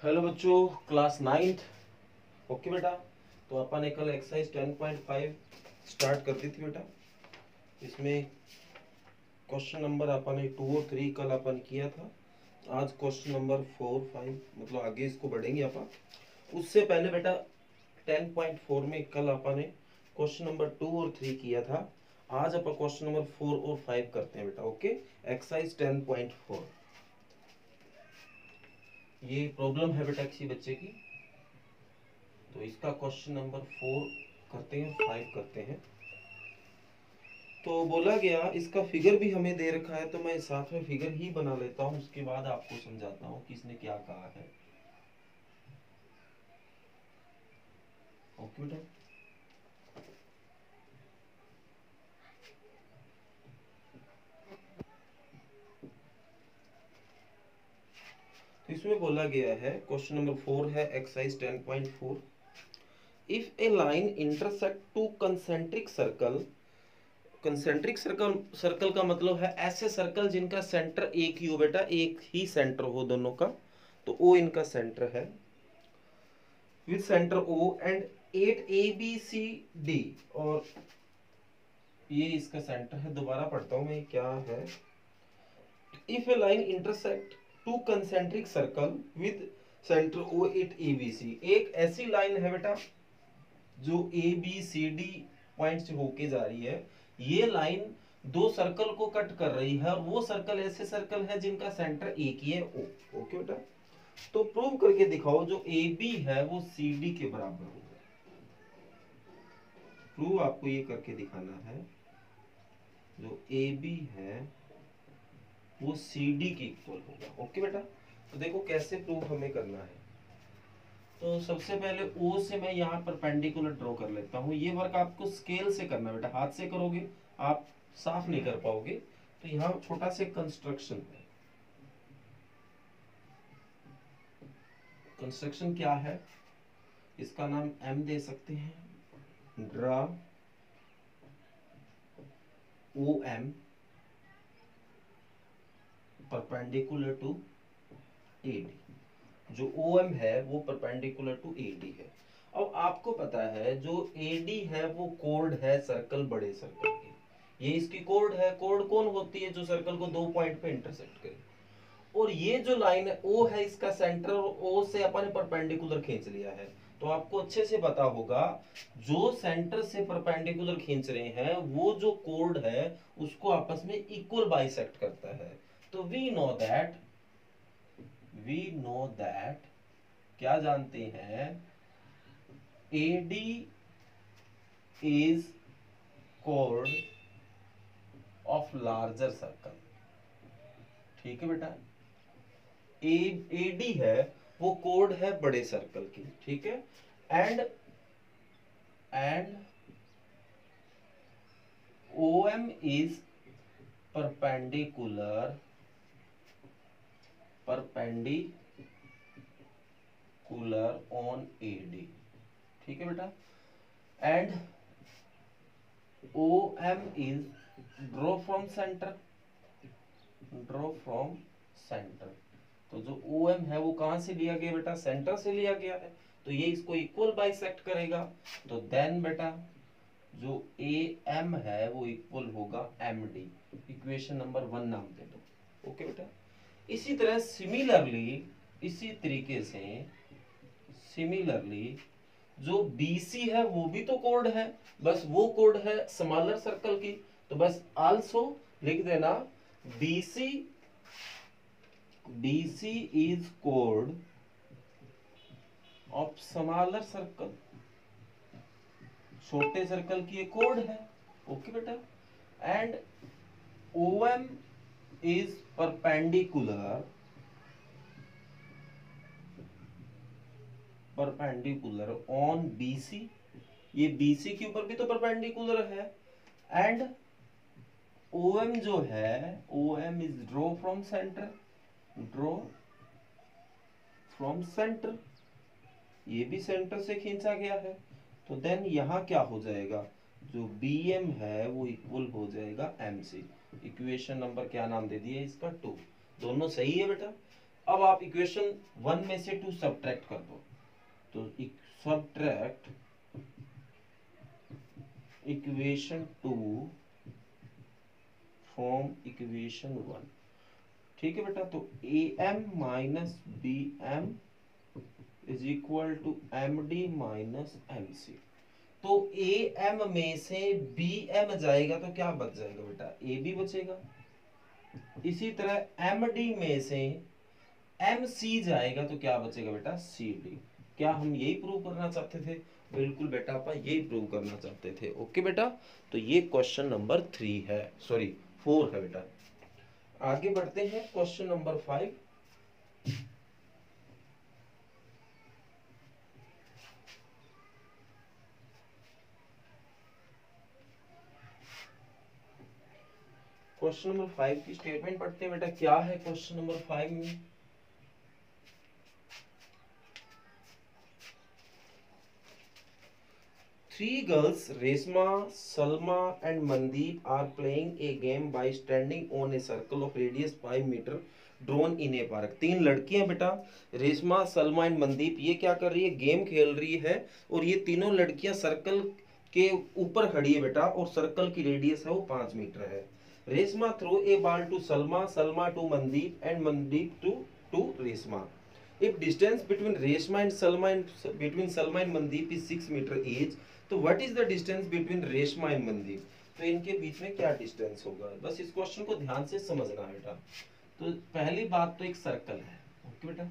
Hello बच्चों, class 9th। Okay बेटा, तो अपन ने कल एक्सरसाइज 10.5 स्टार्ट कर दी थी बेटा। इसमें क्वेश्चन नंबर अपन ने 2 और 3 कल अपन किया था। आज क्वेश्चन नंबर 4, 5 मतलब आगे इसको बढ़ेंगे अपन। उससे पहले बेटा 10.4 में कल अपन ने क्वेश्चन नंबर 2 और 3 किया था। आज अपन क्वेश्चन नंबर 4 और 5 करते हैं बेटा। Okay, exercise 10.4। ये प्रॉब्लम है बेटा किसी बच्चे की, तो इसका क्वेश्चन नंबर 4 करते हैं, 5 करते हैं। तो बोला गया, इसका फिगर भी हमें दे रखा है, तो मैं साथ में फिगर ही बना लेता हूं, उसके बाद आपको समझाता हूं कि इसने क्या कहा है। ओके बेटा, तो इसमें बोला गया है, क्वेश्चन नंबर 4 है exercise 10.4। If A line intersect two concentric circle. Concentric circle circle का मतलब है ऐसे सर्कल जिनका सेंटर एक ही हो बेटा, एक ही सेंटर हो दोनों का, तो वो इनका सेंटर है। With centre O and 8 ABCD, और ये इसका सेंटर है। दोबारा पढ़ता हूं मैं, क्या है। If A line intersect two concentric circle with centre O 8 ABC, एक ऐसी लाइन है बेटा जो ABCD पॉइंट से होके जा रही है। ये लाइन दो सर्कल को कट कर रही है, और वो सर्कल ऐसे सर्कल है जिनका सेंटर एक ही है, O। ओके बेटा, तो प्रूव करके दिखाओ जो AB है वो CD के बराबर होगा। प्रूव आपको ये करके दिखाना है, जो AB है वो CD के इक्वल होगा। ओके बेटा, तो देखो कैसे प्रूव हमें करना है। तो सबसे पहले O से मैं यहाँ परपेंडिकुलर ड्रॉ कर लेता हूँ। ये वर्क आपको स्केल से करना है बेटा, हाथ से करोगे आप साफ नहीं कर पाओगे। तो यहाँ छोटा से कंस्ट्रक्शन है। कंस्ट्रक्शन क्या है, इसका नाम M दे सकते हैं। Draw OM perpendicular to AD। जो OM है वो परपेंडिकुलर टू AD है। अब आपको पता है जो AD है वो कोड है सर्कल, बड़े सर्कल की। ये इसकी कोड है। कोड कौन होती है, जो सर्कल को दो पॉइंट पे इंटरसेक्ट करे। और ये जो लाइन है O है इसका सेंटर, और O से अपन ने परपेंडिकुलर खींच लिया है। तो आपको अच्छे से पता होगा, जो सेंटर से परपेंडिकुलर खींच रहे हैं वो जो कोड है उसको आपस में इक्वल बाइसेक्ट करता है। तो वी नो दैट क्या जानते हैं, AD is code of larger circle. ठीक है बेटा, AD है वो कोड है बड़े सर्कल की। ठीक है, and OM is perpendicular on AD। ठीक है बेटा, and OM is draw from centre. तो जो OM है वो कहां से लिया गया बेटा, सेंटर से लिया गया है। तो ये इसको इक्वल बाइसेक्ट करेगा। तो देन बेटा जो AM है वो इक्वल होगा MD। इक्वेशन नंबर 1 नाम दे दो। ओके बेटा, इसी तरह इसी तरीके से सिमिलरली जो BC है वो भी तो कोड है, बस वो कोड है स्मॉलर सर्कल की। तो बस आल्सो लिख देना, BC is code of smaller circle. छोटे सर्कल की एक कोड है। ओके बेटा, and OM is perpendicular on BC। ये BC के ऊपर भी तो परपेंडिकुलर है। एंड OM जो है, OM is draw from centre. ये भी सेंटर से खींचा गया है। तो देन यहां क्या हो जाएगा, जो BM है वो इक्वल हो जाएगा MC। इक्वेशन नंबर क्या नाम दे दिया इसका, 2। दोनों सही है बेटा। अब आप इक्वेशन 1 में से 2 सब्ट्रैक्ट कर दो, तो सब्ट्रैक्ट इक्वेशन 2 फ्रॉम इक्वेशन 1। ठीक है बेटा, तो A M minus B M is equal to M D minus M C. तो ए एम में से बी एम जाएगा तो क्या बच जाएगा बेटा, ए बी बचेगा। इसी तरह एम डी में से एम सी जाएगा तो क्या बचेगा बेटा, सी डी। क्या हम यही प्रूव करना चाहते थे? बिल्कुल बेटा, आप यही प्रूव करना चाहते थे। ओके बेटा, तो ये क्वेश्चन नंबर 3 है, सॉरी 4 है बेटा। आगे बढ़ते हैं क्वेश्चन नंबर 5। क्वेश्चन नंबर 5 की स्टेटमेंट पढ़ते हैं बेटा। क्या है क्वेश्चन नंबर 5 में? Three girls, Resma, Salma and Mandeep are playing a game by standing on a circle of radius 5 meter drawn in a park। 3 लड़कियां बेटा, रेशमा, सलमा एंड मनदीप, ये क्या कर रही है, गेम खेल रही है। और ये तीनों लड़कियां सर्कल के ऊपर खड़ी है बेटा, और सर्कल की रेडियस है वो 5 मीटर है। Reshma throw a ball to Salma, Salma to Mandeep and Mandeep to Reshma. If distance between Reshma and Salma and between Salma and Mandeep is 6 meter each, तो what is the distance between Reshma and Mandeep? तो इनके बीच में क्या डिस्टेंस होगा? बस इस क्वेश्चन को ध्यान से समझना बेटा। तो पहली बात तो एक सर्कल है, ओके बेटा।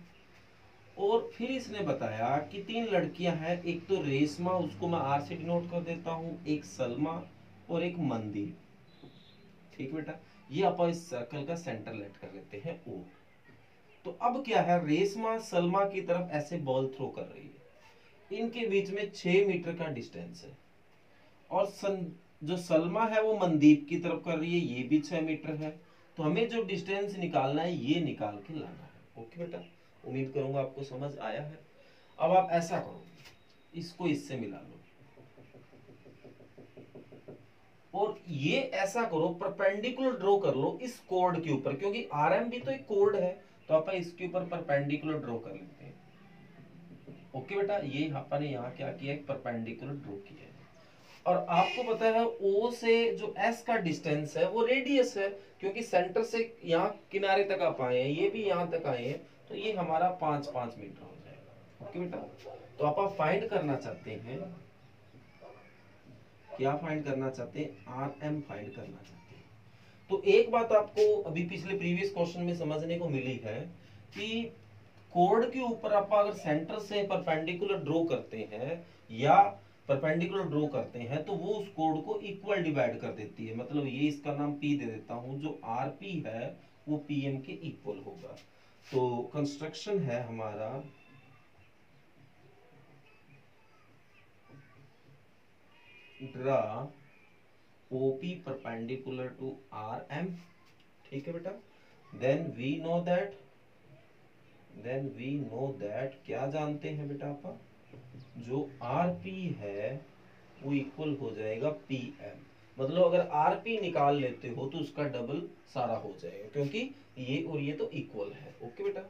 और फिर इसने बताया कि 3 लड़कियां हैं, एक तो रेशमा, उसको मैं आर से डिनोट कर देता हूं, एक सलमा और एक मनदीप। ठीक बेटा, ये अपन इस सर्कल का सेंटर लेट कर लेते हैं ओ। तो अब क्या है, रेशमा सलमा की तरफ ऐसे बॉल थ्रो कर रही है, इनके बीच में 6 मीटर का डिस्टेंस है। और जो सलमा है वो मनदीप की तरफ कर रही है, ये भी 6 मीटर है। तो हमें जो डिस्टेंस निकालना है ये निकाल के लाना है। ओके बेटा, उम्मीद करूंगा आपको समझ आया है। अब आप ऐसा करो, इसको इससे मिला लो, और ये ऐसा करो, परपेंडिकुलर ड्रॉ कर लो इस कोड के ऊपर, क्योंकि आरएम भी तो एक कोड है। तो आप इसके ऊपर परपेंडिकुलर ड्रॉ कर लेते हैं। ओके बेटा, ये अपन ने यहाँ क्या किया, एक परपेंडिकुलर ड्रॉ किया है। और आपको पता है ओ से जो एस का डिस्टेंस है वो रेडियस है, क्योंकि सेंटर से यहाँ किनारे तक आप आए हैं, ये भी यहाँ तक आए हैं, तो ये हमारा 5 मीटर हो जाएगा। ओके बेटा, तो आप फाइंड करना चाहते हैं, क्या फाइंड करना चाहते हैं, आर एम फाइंड करना चाहते हैं। तो एक बात आपको अभी पिछले प्रीवियस क्वेश्चन में समझने को मिली है कि कोड के ऊपर आप अगर सेंटर से परपेंडिकुलर ड्रॉ करते हैं या परपेंडिकुलर ड्रॉ करते हैं, तो वो उस कोड को इक्वल डिवाइड कर देती है। मतलब ये इसका नाम पी दे देता हूं, जो आर पी है वो पीएम के इक्वल होगा। तो कंस्ट्रक्शन है हमारा, draw OP perpendicular to R M. ठीक है बेटा, देन वी नो दैट क्या जानते हैं बेटा, आप जो आर पी है वो इक्वल हो जाएगा पी एम। मतलब अगर आर पी निकाल लेते हो तो उसका डबल सारा हो जाएगा, क्योंकि ये और ये तो इक्वल है। ओके बेटा,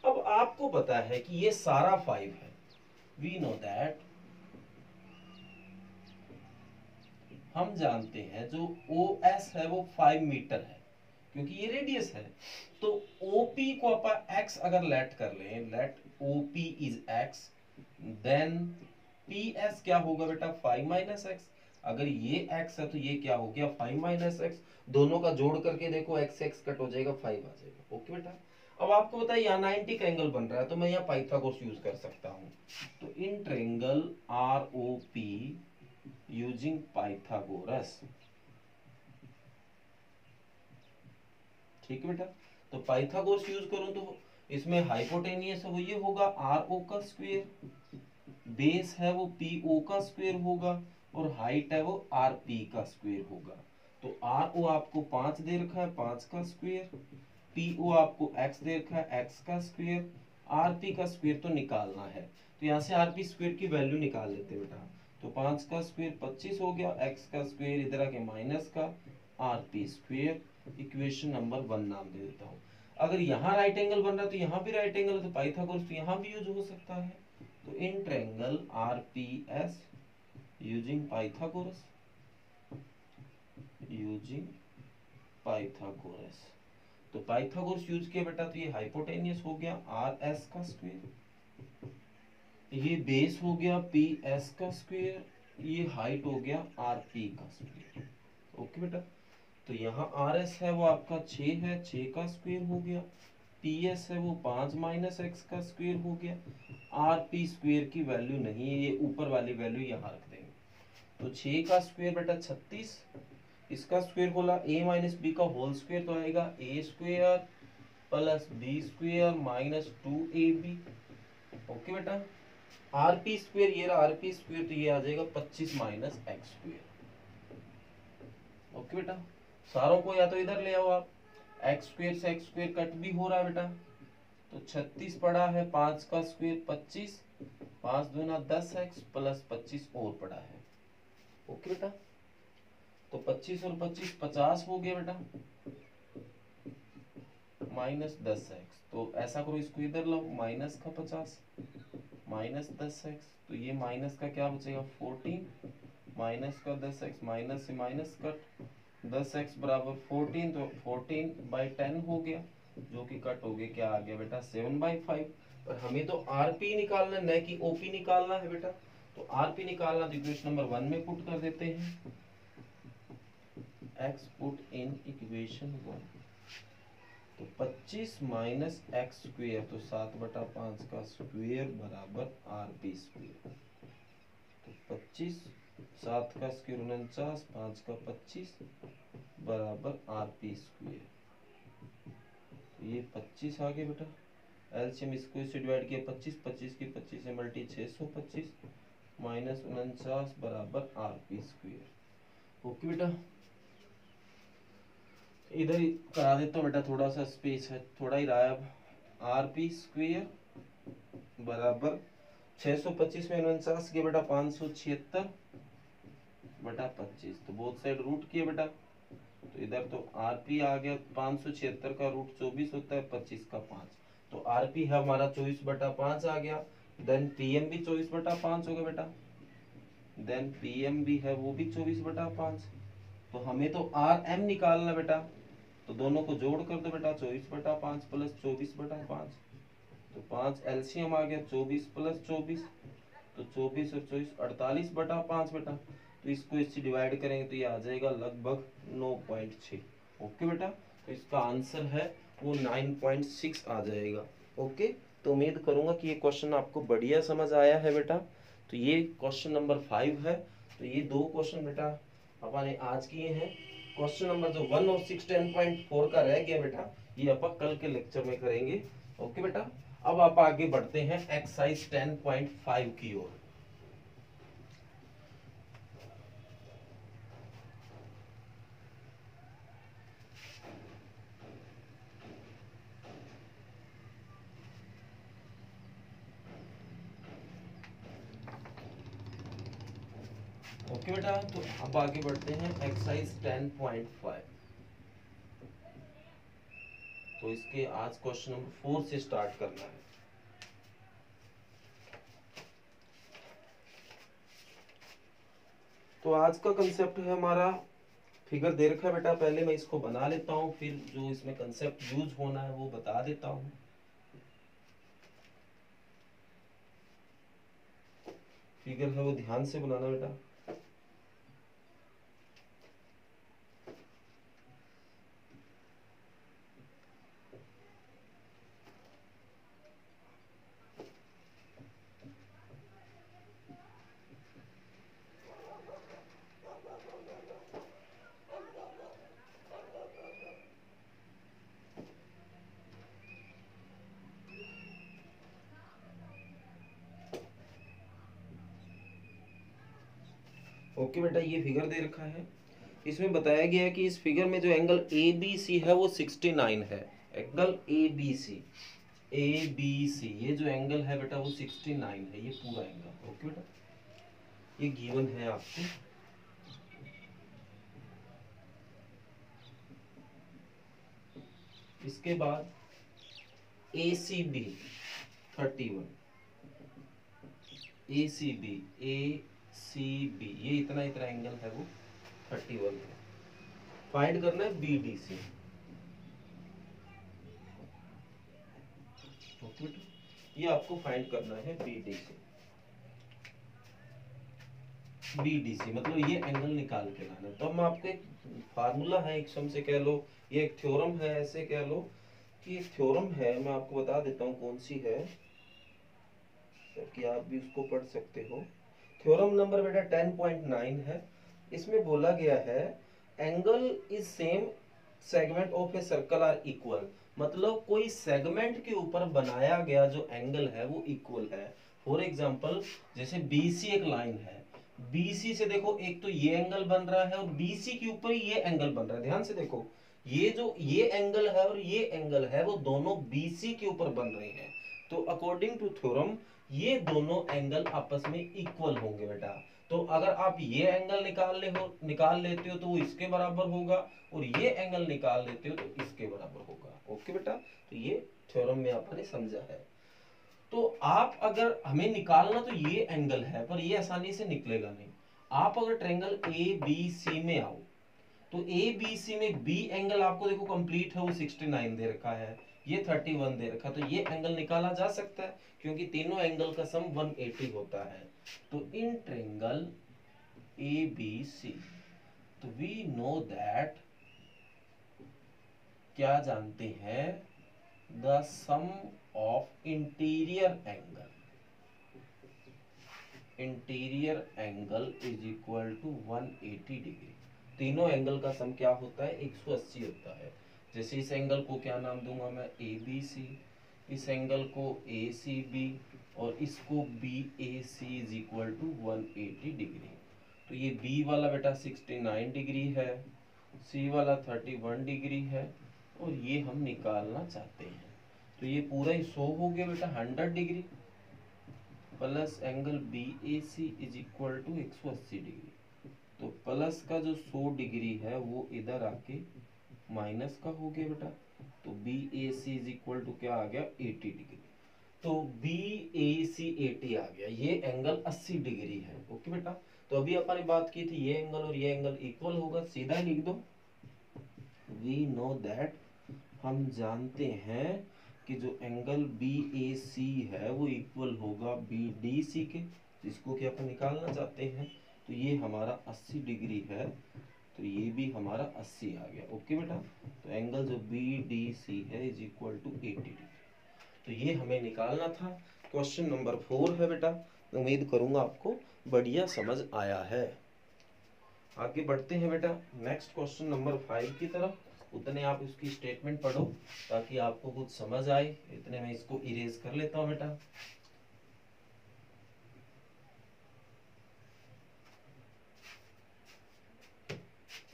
अब आपको पता है कि ये सारा 5 है। वी नो दैट, हम जानते हैं जो ओ एस है वो 5 मीटर है, क्योंकि ये रेडियस है। तो ओपी को आप एक्स अगर लेट कर लें, let OP is X, then P S क्या होगा बेटा, 5 माइनस एक्स। अगर ये x है तो ये क्या हो गया, 5 माइनस एक्स। दोनों का जोड़ करके देखो, x x कट हो जाएगा, 5 आ जाएगा। ओके बेटा, अब आपको बताइए यहाँ 90 का एंगल बन रहा है, तो मैं यहाँ पाइथागोरस यूज कर सकता हूँ। तो in triangle R O P using Pythagoras. ठीक है बेटा, तो पाइथागोरस यूज करूं तो इसमें हाइपोटेनियस है वो ये होगा आर ओ का स्क्वायर, बेस है वो पी ओ का स्क्वायर होगा, और हाइट है वो आर पी का स्क्वायर होगा। तो आर ओ आपको 5 दे रखा है, 5 का स्क्वायर, पी ओ आपको x दे रखा है, x का स्क्वायर, आर पी का स्क्वायर तो निकालना है। तो यहाँ से आर पी स्क्वायर की वैल्यू निकाल लेते बेटा। तो 5 का स्क्वायर 25 हो गया, x का स्क्वायर इधर आके माइनस का, are P square, equation number 1 नाम दे देता हूँ। अगर यहाँ राइट एंगल बन रहा है तो यहाँ भी राइट एंगल है, तो पाइथागोरस तो यहाँ भी यूज हो सकता है। तो in triangle RPS using Pythagoras, using Pythagoras. तो पाइथागोरस यूज किया बेटा, तो ये हाइपोटेनियस हो गया आर एस का स्क्वायर, ये बेस हो गया पी एस का स्क्वायर, ये हाइट हो गया आर पी का स्क्वायर। ओके बेटा, तो यहाँ आर एस है वो आपका 6 है, 6 का स्क्वायर हो गया, पी एस है वो 5 माइनस एक्स का स्क्वायर हो गया, आर पी स्क्वायर की वैल्यू नहीं है, ये ऊपर वाली वैल्यू यहाँ रख देंगे। तो 6 का स्क्वायर बेटा 36, इसका स्क्वायर बोला a माइनस बी का होल स्क्वायर, तो आएगा A square plus B square minus 2ab। Okay बेटा, आर पी स्क्वायर, ये रहा आर पी स्क्वायर, तो ये आ जाएगा 25 माइनस एक्स स्क्वायर। ओके बेटा, सारों को या तो इधर ले आओ आप, एक्स स्क्वायर से एक्स स्क्वायर कट भी हो रहा है बेटा, तो 36 पड़ा है, 5 का स्क्वायर 25, 5 दूना 10x प्लस 25 और पड़ा है। ओके बेटा, तो 25 और 25 50 हो गया बेटा, माइनस 10x। तो ऐसा करो, इसको इधर लो, माइनस का 50 माइनस 10x, तो ये माइनस का क्या बचेगा 14 माइनस का 10x, माइनस से माइनस कट, 10x बराबर 14, तो 14/10 हो गया, जो कि कट हो गया, क्या आ गया बेटा 7/5। पर हमें तो आरपी निकालना है, न कि ओपी निकालना है बेटा। तो आरपी निकालना, तो इक्वेशन नंबर 1 में पुट कर देते हैं, x पुट इन इक्वेशन 1। तो 25 माइनस एक्स स्क्वेयर, तो 7/5 का स्क्वेयर बराबर आर पी स्क्वेयर। तो 25, 7 का स्क्वेयर 49, 5 का 25 बराबर आर पी स्क्वेयर। तो ये 25 आ गया बेटा, एलसीएम इसको इससे डिवाइड किया 25, 25 की 25 से मल्टी 625 माइनस 49 बराबर आर पी स्क्वेयर। ओके बेटा, इधर ही करा देता हूँ बेटा, थोड़ा सा स्पेस है, थोड़ा ही रहा है। अब आर पी स्क्वेयर बराबर 625 में 49 के बेटा 576 बटा 25, तो बोथ साइड रूट किए बेटा, तो इधर तो आर पी आ गया, 576 का रूट 24 होता है, 25 का 5, तो आर पी है हमारा 24/5 आ गया। देन पी एम भी 24/5 होगा बेटा, देन पी एम भी है वो भी 24/5। तो हमें तो आर एम निकालना बेटा, तो दोनों को जोड़ कर दो बेटा, 24/5 प्लस 24/5, तो 5 एलसीएम आ गया, 24 प्लस 24, तो 24 और 24 48/5 बेटा। तो इसको इससे डिवाइड करेंगे तो ये आ जाएगा लगभग 9.6। ओके बेटा, तो इसका आंसर है वो 9.6 आ जाएगा। ओके, तो उम्मीद करूंगा कि ये क्वेश्चन आपको बढ़िया समझ आया है बेटा। तो ये क्वेश्चन नंबर 5 है। तो ये 2 क्वेश्चन बेटा अपन ने आज किए हैं। क्वेश्चन नंबर जो 1 और 6 10.4 का रह गया बेटा, ये अपन कल के लेक्चर में करेंगे। ओके बेटा, अब आप आगे बढ़ते हैं एक्सरसाइज 10.5 की ओर। ओके बेटा, तो अब आगे बढ़ते हैं एक्सरसाइज 10.5। तो इसके आज क्वेश्चन नंबर 4 से स्टार्ट करना है। तो आज का कंसेप्ट है हमारा, फिगर दे रखा है बेटा, पहले मैं इसको बना लेता हूँ, फिर जो इसमें कंसेप्ट यूज होना है वो बता देता हूँ। फिगर है वो ध्यान से बनाना बेटा। ओके बेटा, ये फिगर दे रखा है, इसमें बताया गया है कि इस फिगर में जो एंगल ए बी सी है वो 69 है। Angle A B C, A B C, ये जो एंगल है बेटा वो 69 है, ये पूरा एंगल। ओके बेटा, ये गिवन है आपको। इसके बाद ACB 31, ACB ये इतना एंगल है वो 31 है। फाइंड करना है BDC। ये आपको फाइंड करना है BDC मतलब ये एंगल निकाल के लाना। तो हम आपको एक फार्मूला है, एक सम से कह लो, ये एक थ्योरम है, ऐसे कह लो कि एक थ्योरम है। मैं आपको बता देता हूँ कौन सी है, ताकि आप भी उसको पढ़ सकते हो। थ्योरम नंबर बेटा 10.9 है। इसमें बोला गया है angle is same segment of a circle are equal, मतलब कोई सेगमेंट के ऊपर बनाया गया जो एंगल है वो इक्वल है। फॉर एग्जांपल जैसे BC एक लाइन है, BC से देखो एक तो ये एंगल बन रहा है और BC के ऊपर ये एंगल बन रहा है। ध्यान से देखो, ये जो ये एंगल है और ये एंगल है वो दोनों BC के ऊपर बन रहे हैं। तो अकॉर्डिंग टू थ्योरम ये दोनों एंगल आपस में इक्वल होंगे बेटा। तो अगर आप ये एंगल निकाल लेते हो तो वो इसके बराबर होगा, और ये एंगल निकाल लेते हो तो इसके बराबर होगा। ओके बेटा, तो ये थ्योरम में आपने समझा है। तो आप अगर हमें निकालना तो ये एंगल है, पर ये आसानी से निकलेगा नहीं। आप अगर ट्रायंगल ABC में आओ तो ABC में B एंगल आपको देखो कंप्लीट है, वो 69 दे रखा है, ये 31 दे रखा है, तो ये एंगल निकाला जा सकता है क्योंकि तीनों एंगल का सम 180 होता है। तो इन ट्रायंगल ABC, तो वी नो दैट, क्या जानते हैं, the sum of interior angle is equal to 180 degree. तीनों एंगल का सम क्या होता है, 180 होता है। जैसे इस एंगल को क्या नाम दूंगा मैं, ABC, इस एंगल को ACB और इसको BAC is equal to 180 degree. तो ये B वाला बेटा 69 डिग्री है, C वाला 31 डिग्री है, और ये हम निकालना चाहते हैं। तो ये पूरा ही 100 हो गया बेटा, 100 degree plus angle BAC is equal to 180 degree. तो प्लस का जो 100 डिग्री है वो इधर आके माइनस का हो गया बेटा। तो BAC इज इक्वल टू क्या आ गया, 80 डिग्री। तो BAC 80 आ गया, ये एंगल 80 डिग्री है। ओके बेटा, तो अभी अपन ने बात की थी ये एंगल और ये एंगल इक्वल होगा, सीधा लिख दो। वी नो दैट, हम जानते हैं कि जो एंगल BAC है वो इक्वल होगा BDC के, जिसको कि अपन निकालना चाहते हैं। तो ये हमारा 80 डिग्री है, तो ये भी हमारा 80 आ गया। ओके बेटा, तो एंगल जो BDC है इज इक्वल टू 80 डिग्री। तो ये हमें निकालना था। क्वेश्चन नंबर 4 है बेटा, उम्मीद करूंगा आपको बढ़िया समझ आया है। आगे बढ़ते हैं बेटा नेक्स्ट क्वेश्चन नंबर 5 की तरफ। उतने आप इसकी स्टेटमेंट पढ़ो ताकि आपको कुछ समझ आए। इतने में इसको इरेज कर लेता हूं बेटा।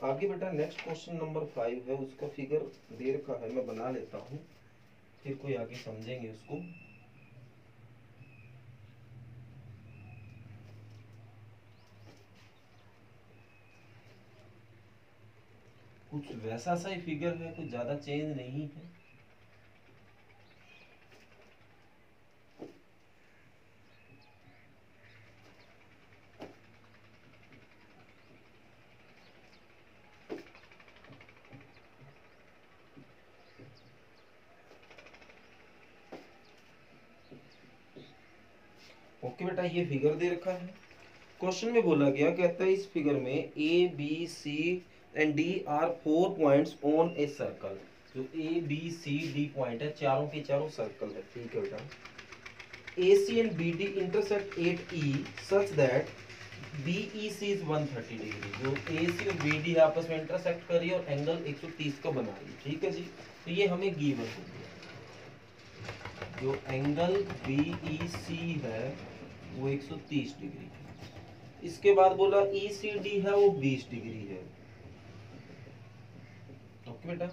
आगे बेटा नेक्स्ट क्वेश्चन नंबर 5 है, उसका फिगर दे रखा है, मैं बना लेता हूं, फिर कोई आगे समझेंगे उसको। कुछ वैसा सा ही फिगर है, कुछ ज्यादा चेंज नहीं है। ओके बेटा, ये फिगर दे रखा है। क्वेश्चन में बोला गया, कहता है इस फिगर में ABC and D are 4 points on a circle. जो ABCD पॉइंट है, चारों के चारों सर्कल है। ठीक है बेटा, AC and BD intersect at E such that BEC is 130 degree. जो AC और BD आपस में इंटरसेक्ट कर रही है और एंगल 130 का बना रही है। ठीक है जी, तो ये हमें गिवन हो गया। जो एंगल BEC है वो 130 डिग्री है। इसके बाद बोला ECD है वो 20 डिग्री है। ओके बेटा,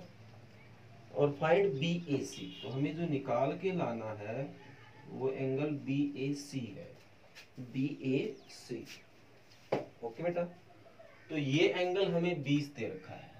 और फाइंड BAC, तो हमें जो निकाल के लाना है वो एंगल BAC है, BAC। ओके बेटा, तो ये एंगल हमें 20 दे रखा है।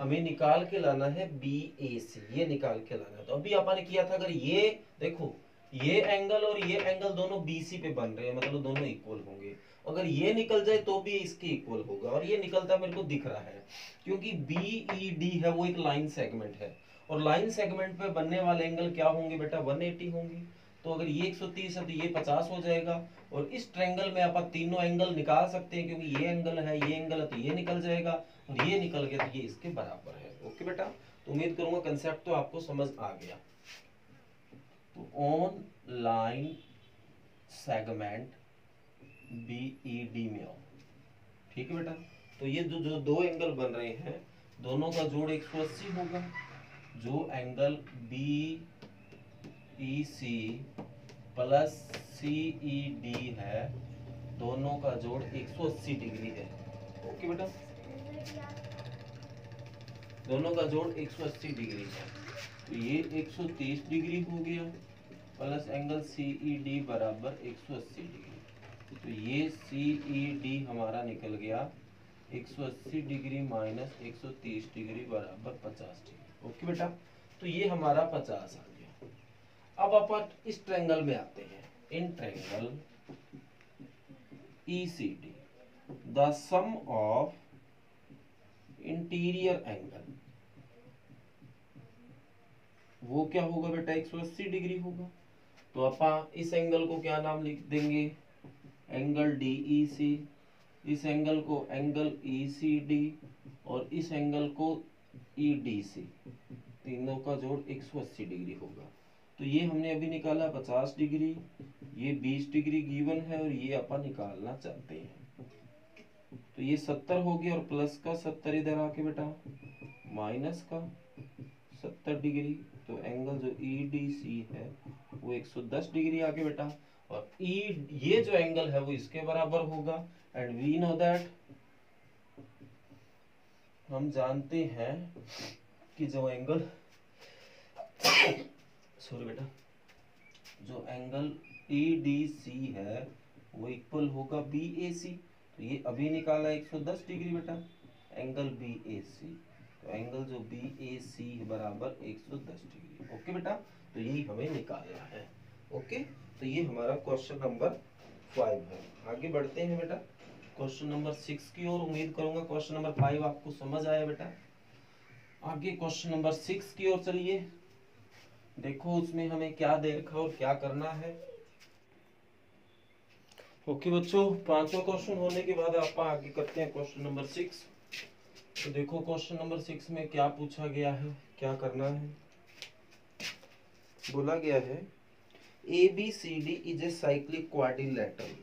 हमें निकाल के लाना है BAC, ये निकाल के लाना है। तो अभी अपन ने किया था, अगर ये देखो ये एंगल और ये एंगल दोनों BC पे बन रहे हैं, मतलब दोनों इक्वल होंगे। अगर ये निकल जाए तो भी इसके इक्वल होगा, और ये निकलता मेरे को दिख रहा है क्योंकि BED है वो एक लाइन सेगमेंट है, और लाइन सेगमेंट पे बनने वाले एंगल क्या होंगे बेटा, 180 होंगे। तो अगर ये 130 है तो ये 50 हो जाएगा, और इस ट्रायंगल में अपन तीनों एंगल निकाल सकते हैं, क्योंकि ये एंगल है, ये एंगल है, तो ये निकल जाएगा, और ये निकल गया तो ये इसके बराबर है। ओके बेटा, तो उम्मीद करूंगा कंसेप्ट तो आपको समझ आ गया। तो ऑन लाइन सेगमेंट BED में आओ, ठीक है बेटा। तो ये जो जो दो एंगल बन रहे हैं, दोनों का जोड़ 180 होगा। जो एंगल BEC प्लस CED है, दोनों का जोड़ 180 डिग्री है। ओके बेटा, दोनों का जोड़ 180 डिग्री है। तो ये 130 डिग्री हो गया, प्लस एंगल CED बराबर 180 डिग्री। तो ये CED हमारा निकल गया 180 डिग्री माइनस 130 डिग्री बराबर 50 डिग्री। ओके बेटा, तो ये हमारा 50 आ गया। अब अपन इस ट्रायंगल में आते हैं। In triangle ECD the sum of interior angle, वो क्या होगा बेटा, 180 डिग्री होगा। तो अपन इस एंगल को क्या नाम लिख देंगे, एंगल DEC, इस एंगल को एंगल ECD, और इस एंगल को EDC, तीनों का जोड़ 180 डिग्री होगा। तो ये हमने अभी निकाला 50 डिग्री, ये 20 डिग्री गिवन है, और ये अपन निकालना चाहते हैं। तो ये 70 हो गया, और प्लस का 70 इधर आके बेटा माइनस का 70 डिग्री। तो एंगल जो EDC है वो 110 डिग्री आके बेटा, और ये जो एंगल है वो इसके बराबर होगा। एंड वी नो दैट, हम जानते हैं कि जो एंगल सॉरी बेटा, जो एंगल EDC है वो इक्वल होगा BAC। तो ये अभी निकाला 110 डिग्री बेटा, एंगल BAC। तो एंगल जो BAC बराबर 110 डिग्री। ओके बेटा, तो यही हमें निकालना है। ओके, तो ये हमारा क्वेश्चन नंबर 5 है। आगे बढ़ते हैं बेटा क्वेश्चन नंबर 6 की ओर। उम्मीद करूंगा क्वेश्चन नंबर 5 आपको समझ आया बेटा। आगे क्वेश्चन नंबर 6 की ओर चलिए, देखो उसमें हमें क्या दे रखा और क्या करना है। ओके बच्चों, पांचवा क्वेश्चन होने के बाद आप आगे करते हैं क्वेश्चन नंबर 6। तो देखो क्वेश्चन नंबर 6 में क्या पूछा गया है, क्या करना है। बोला गया है ABCD is a cyclic quadrilateral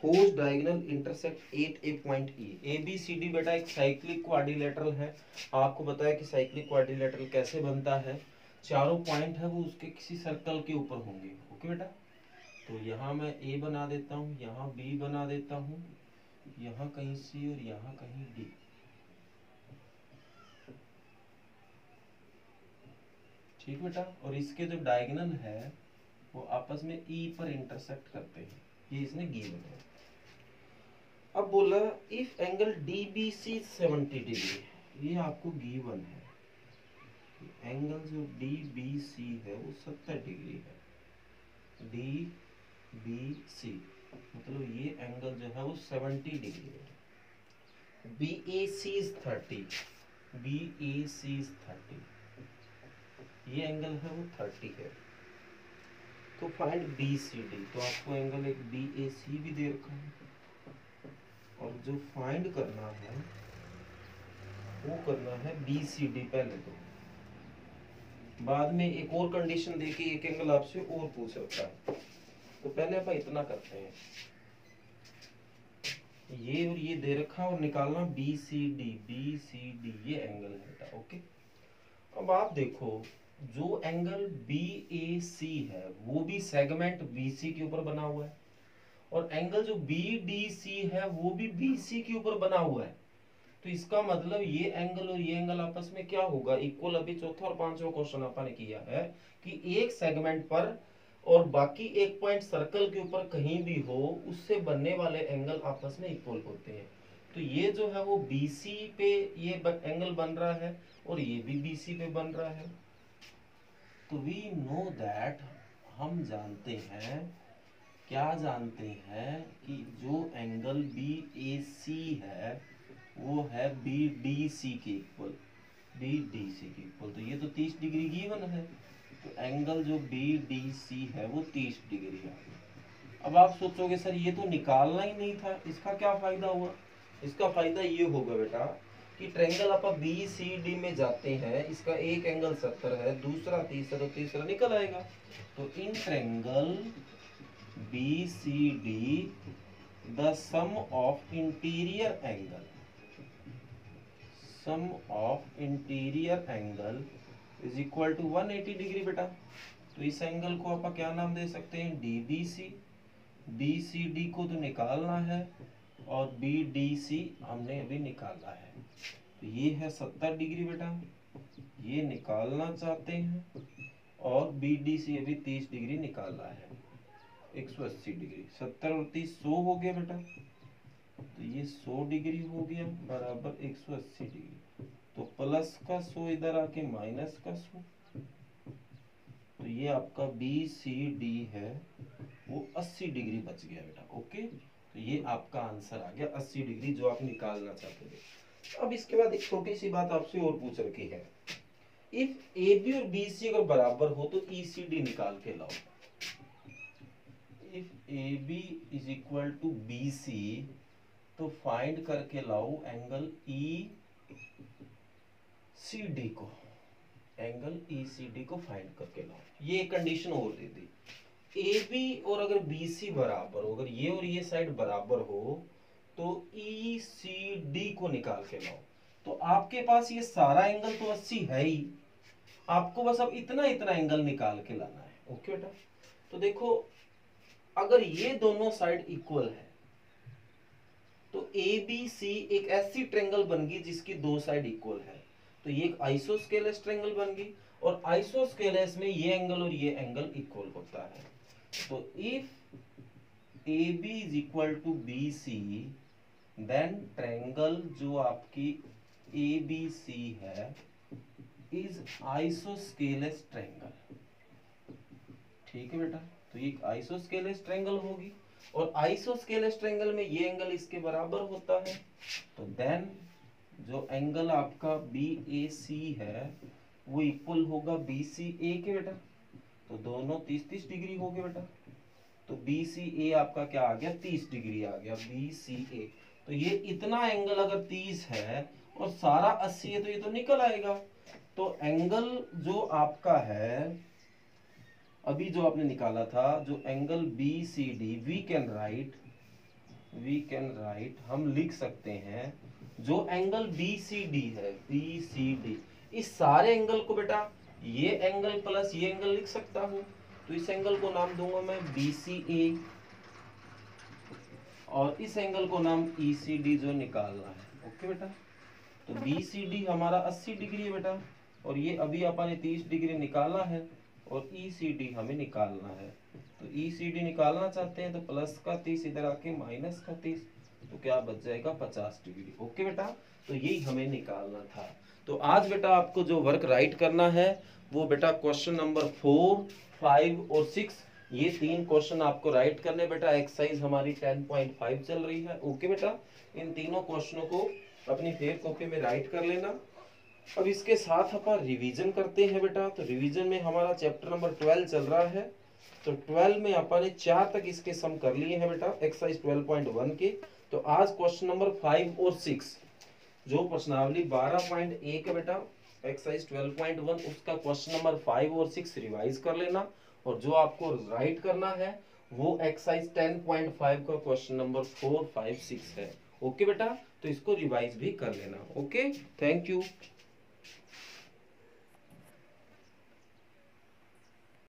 whose diagonal intersect at a point E। ABCD बेटा एक साइक्लिक क्वाड्रिलेटरल है। आपको बताया कि साइक्लिक क्वाड्रिलेटरल कैसे बनता है, चारों पॉइंट है वो उसके किसी सर्कल के ऊपर होंगे। ओके बेटा, तो यहाँ मैं A बना देता हूँ, यहाँ B बना देता हूँ, यहाँ कहीं C और यहाँ कहीं D। ठीक बेटा, और इसके जो डायगोनल है वो आपस में E पर इंटरसेक्ट करते हैं, ये इसने गिवन है। अब बोला इफ एंगल DBC 70 डिग्री, ये आपको गिवन है। एंगल जो DBC है वो 70 डिग्री है। DBC मतलब ये एंगल जो है वो 70 डिग्री है। BAC is 30, BAC is 30, ये एंगल है वो 30 है। तो फाइंड BCD, तो आपको एंगल एक BAC भी दे रखा है, और जो फाइंड करना है वो करना है BCD पहले। तो बाद में एक और कंडीशन देके एक एंगल आपसे और पूछ रखा है। तो पहले आप इतना करते हैं, ये और ये दे रखा और निकालना BCD, BCD ये एंगल है बेटा। ओके, अब आप देखो जो एंगल BAC है वो भी सेगमेंट BC के ऊपर बना हुआ है, और एंगल जो BDC है वो भी BC के ऊपर बना हुआ है। तो इसका मतलब ये एंगल और ये एंगल आपस में क्या होगा, इक्वल। अभी चौथा और पांचवा क्वेश्चन अपन ने किया है कि एक सेगमेंट पर और बाकी एक पॉइंट सर्कल के ऊपर कहीं भी हो, उससे बनने वाले एंगल आपस में इक्वल होते हैं। तो ये जो है वो BC पे ये एंगल बन रहा है, और ये भी BC पे बन रहा है। तो वी नो दैट, हम जानते हैं, क्या जानते हैं कि जो एंगल BAC है वो है BDC के इक्वल, BDC के इक्वल। तो ये तो 30 डिग्री गिवन है, तो एंगल जो BDC है वो 30 डिग्री है। अब आप सोचोगे सर ये तो निकालना ही नहीं था, इसका क्या फायदा हुआ? इसका फायदा ये होगा बेटा कि ट्रायंगल आप BCD में जाते हैं, इसका एक एंगल 70 है, दूसरा 30 है, तो तीसरा निकल आएगा। तो in triangle BCD the sum of interior angle, sum of interior angle is equal to 180 degree बेटा। तो इस एंगल को आप क्या नाम दे सकते हैं? DBC। BCD को तो निकालना है और BDC हमने अभी निकाला है। तो ये है 70 डिग्री बेटा, ये निकालना चाहते हैं, और BDC अभी 30 डिग्री निकालना है, 180 डिग्री। 70 और 30 100 हो गया बेटा, तो ये 100 डिग्री हो गया बराबर 180 डिग्री। तो प्लस का 100 इधर आके माइनस का 100, तो ये आपका BCD है वो 80 डिग्री बच गया बेटा। ओके, तो ये आपका आंसर आ गया 80 डिग्री जो आप निकालना चाहते थे। अब इसके बाद एक छोटी सी बात आपसे और पूछ रखी है, इफ AB और BC अगर बराबर हो तो ECD निकाल के लाओ। If AB is equal to BC तो फाइंड करके लाओ एंगल ECD को, एंगल ECD को फाइंड करके लाओ। ये कंडीशन और दे दी, AB और अगर BC बराबर हो, अगर ये और ये साइड बराबर हो तो ECD को निकाल के लाओ। तो आपके पास ये सारा एंगल तो 80 है ही, आपको बस अब इतना इतना एंगल निकाल के लाना है। ओके बेटा, तो देखो अगर ये दोनों साइड इक्वल है तो ABC एक ऐसी ट्रायंगल बन गई जिसकी दो साइड इक्वल है, तो ये एक आइसोस्केलेस ट्रायंगल बन गई, और आइसोस्केलेस में ये एंगल और ये एंगल इक्वल होता है। तो if AB is equal to BC then triangle जो आपकी ABC है इज आइसोस्केलेस ट्रायंगल। ठीक है बेटा, तो ये आइसोस्केलेस ट्रायंगल होगी, और आइसोस्केलेस ट्रायंगल में ये एंगल इसके बराबर होता है। तो देन जो एंगल आपका BAC है वो इक्वल होगा BCA के बेटा। तो दोनों 30-30 डिग्री हो गए बेटा, तो BCA आपका क्या आ गया? 30 डिग्री आ गया BCA। तो ये इतना एंगल अगर 30 है और सारा 80 है तो ये तो निकल आएगा। तो एंगल जो आपका है अभी जो आपने निकाला था, जो angle BCD we can write हम लिख सकते हैं, जो एंगल BCD है, BCD इस सारे एंगल को बेटा ये एंगल प्लस ये एंगल लिख सकता हूं। तो इस एंगल को नाम दूंगा मैं BCA, और इस एंगल को नाम ECD जो निकालना है। ओके बेटा, तो BCD हमारा 80 डिग्री है बेटा, और ये अभी अपन 30 डिग्री निकाला है, और ECD हमें निकालना है। तो ECD निकालना चाहते हैं तो प्लस का 30 इधर आके माइनस का 30, तो क्या बच जाएगा? 50 डिग्री। ओके बेटा, तो यही हमें निकालना था। तो आज बेटा आपको जो वर्क राइट करना है वो बेटा क्वेश्चन नंबर 4, 5 और 6 ये 3 क्वेश्चन आपको राइट करने बेटा। एक्सरसाइज हमारी 10.5 चल रही है। ओके बेटा, इन तीनों क्वेश्चनों को अपनी फेयर कॉपी में राइट कर लेना। अब इसके साथ अपन रिवीजन करते हैं बेटा। तो रिवीजन में हमारा चैप्टर नंबर 12 चल रहा है, तो 12 में अपन ने 4 तक इसके सम कर लिए हैं बेटा, एक्सरसाइज 12.1 के। तो आज क्वेश्चन नंबर 5 और 6 जो प्रश्नावली 12.1 है बेटा, एक्सरसाइज 12.1 उसका क्वेश्चन नंबर 5 और 6 रिवाइज कर लेना, और जो आपको राइट करना है वो एक्सरसाइज 10.5 का क्वेश्चन नंबर 4, 5, 6 है। ओके बेटा, तो इसको रिवाइज भी कर लेना। Okay, thank you.